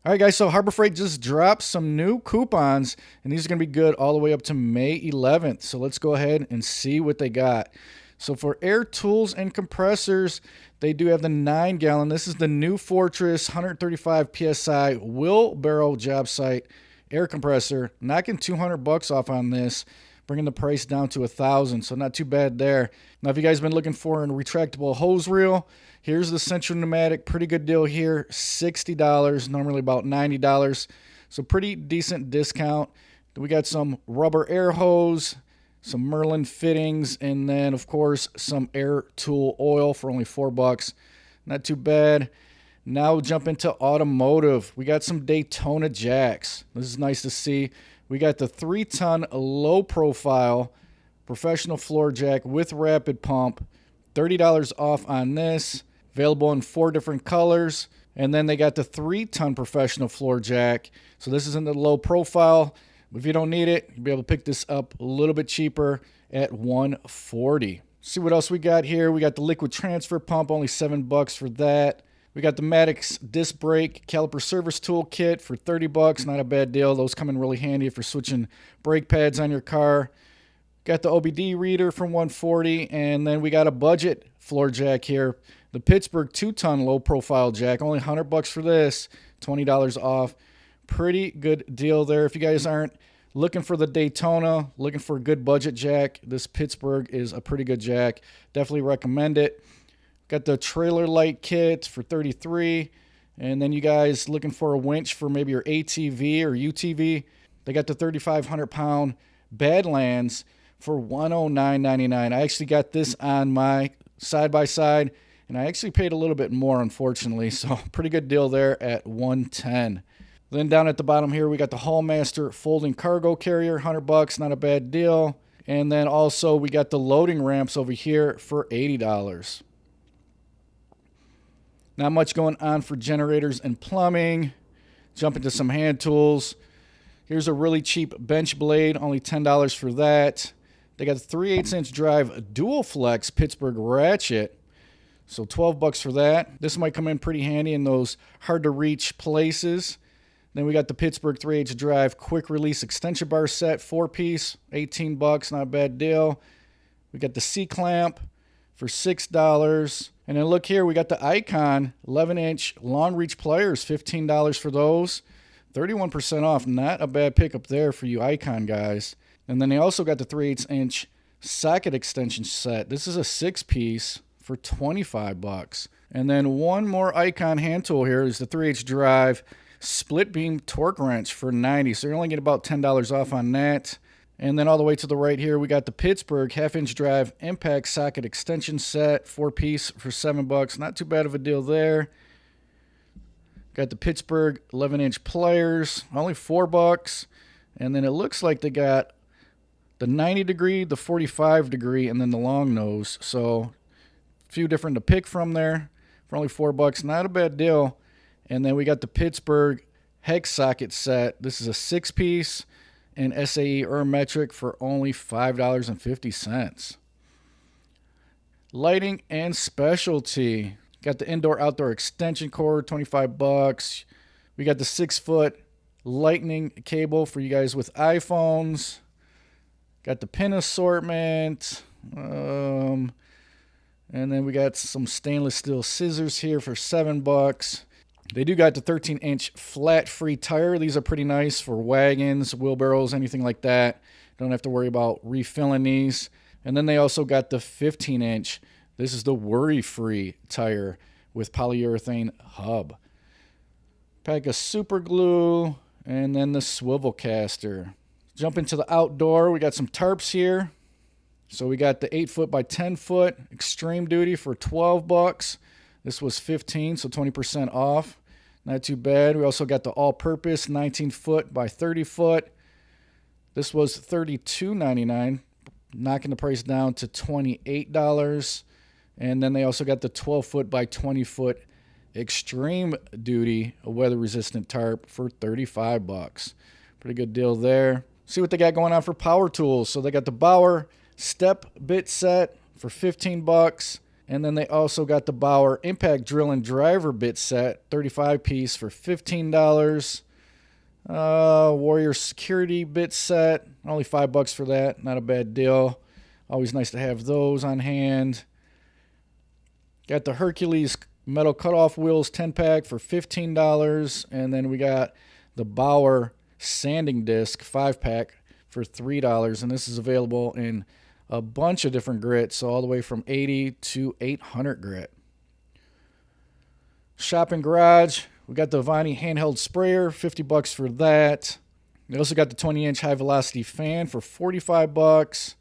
All right, guys, so Harbor Freight just dropped some new coupons, and these are going to be good all the way up to May 11th. So let's go ahead and see what they got. So for air tools and compressors, they do have the 9-gallon. This is the new Fortress 135 PSI wheelbarrow job site air compressor, knocking $200 off on this, bringing the price down to $1,000. So not too bad there. Now, if you guys been looking for a retractable hose reel, here's the Central Pneumatic. Pretty good deal here, $60, normally about $90. So pretty decent discount. We got some rubber air hose, some Merlin fittings, and then of course some air tool oil for only $4. Not too bad. Now we'll jump into automotive. We got some Daytona jacks. This is nice to see. We got the 3-ton low profile professional floor jack with rapid pump. $30 off on this. Available in 4 different colors. And then they got the 3-ton professional floor jack. So this is in the low profile. If you don't need it, you'll be able to pick this up a little bit cheaper at $140. See what else we got here. We got the liquid transfer pump, only $7 for that. We got the Maddox disc brake caliper service tool kit for $30. Not a bad deal. Those come in really handy for switching brake pads on your car. Got the OBD reader from $140, and then we got a budget floor jack here. The Pittsburgh 2-ton low profile jack, only $100 for this, $20 off. Pretty good deal there. If you guys aren't looking for the Daytona, looking for a good budget jack, this Pittsburgh is a pretty good jack. Definitely recommend it. Got the trailer light kit for $33. And then you guys looking for a winch for maybe your ATV or UTV, they got the 3,500-pound Badlands for $109.99. I actually got this on my side-by-side, and I actually paid a little bit more, unfortunately. So pretty good deal there at $110. Then down at the bottom here, we got the Hallmaster folding cargo carrier, $100, not a bad deal. And then also we got the loading ramps over here for $80. Not much going on for generators and plumbing. Jump into some hand tools. Here's a really cheap bench blade, only $10 for that. They got the 3/8-inch drive dual flex Pittsburgh ratchet. So $12 for that. This might come in pretty handy in those hard to reach places. Then we got the Pittsburgh 3/8 drive quick release extension bar set, 4-piece, $18, not a bad deal. We got the C-clamp for $6. And then look here, we got the Icon 11-inch long reach pliers, $15 for those. 31% off, not a bad pickup there for you Icon guys. And then they also got the 3/8-inch socket extension set. This is a 6-piece for $25. And then one more Icon hand tool here is the 3/8 drive split beam torque wrench for $90. So you're only getting about $10 off on that. And then all the way to the right here, we got the Pittsburgh 1/2-inch drive impact socket extension set, 4-piece for $7. Not too bad of a deal there. Got the Pittsburgh 11-inch pliers, only $4. And then it looks like they got the 90 degree, the 45 degree, and then the long nose. So a few different to pick from there for only $4. Not a bad deal. And then we got the Pittsburgh hex socket set. This is a 6-piece and SAE Metric for only $5.50. Lighting and specialty. Got the indoor-outdoor extension cord, $25. We got the 6-foot lightning cable for you guys with iPhones. Got the pin assortment. And then we got some stainless steel scissors here for $7. They do got the 13-inch flat-free tire. These are pretty nice for wagons, wheelbarrows, anything like that. Don't have to worry about refilling these. And then they also got the 15-inch. This is the worry-free tire with polyurethane hub. Pack of super glue, and then the swivel caster. Jump into the outdoor. We got some tarps here. So we got the 8-foot by 10-foot extreme duty for $12. This was $15, so 20% off. Not too bad. We also got the all-purpose 19-foot by 30-foot. This was $32.99, knocking the price down to $28. And then they also got the 12-foot by 20-foot extreme duty weather-resistant tarp for $35. Pretty good deal there. See what they got going on for power tools. So they got the Bauer step bit set for $15. And then they also got the Bauer Impact Drill and Driver bit set, 35 piece for $15. Warrior Security bit set, only $5 for that. Not a bad deal. Always nice to have those on hand. Got the Hercules metal cutoff wheels 10-pack for $15. And then we got the Bauer sanding disc 5-pack for $3. And this is available in a bunch of different grits, so all the way from 80 to 800 grit. Shop and garage, we got the Avani handheld sprayer, $50 for that. We also got the 20-inch high velocity fan for $45.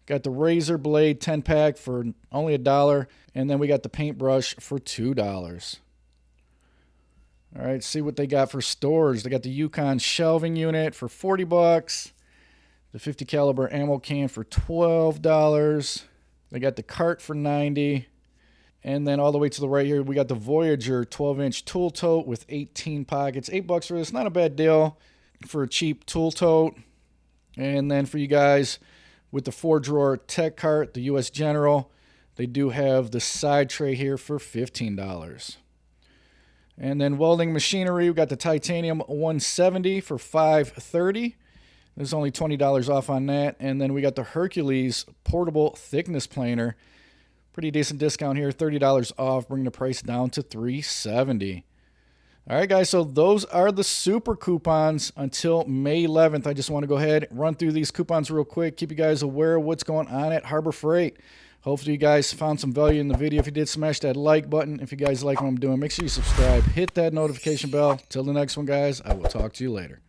Got the razor blade 10-pack for only $1. And then we got the paintbrush for $2. All right, see what they got for storage. They got the Yukon shelving unit for $40. The 50 caliber ammo can for $12. They got the cart for $90. And then all the way to the right here, we got the Voyager 12-inch tool tote with 18 pockets. $8 for this. Not a bad deal for a cheap tool tote. And then for you guys with the 4-drawer tech cart, the US General, they do have the side tray here for $15. And then Welding Machinery, we got the Titanium 170 for $530. There's only $20 off on that. And then we got the Hercules portable thickness planer. Pretty decent discount here, $30 off, bringing the price down to $370. All right, guys, so those are the super coupons until May 11th. I just want to go ahead and run through these coupons real quick, keep you guys aware of what's going on at Harbor Freight. Hopefully you guys found some value in the video. If you did, smash that like button. If you guys like what I'm doing, make sure you subscribe. Hit that notification bell. Till the next one, guys, I will talk to you later.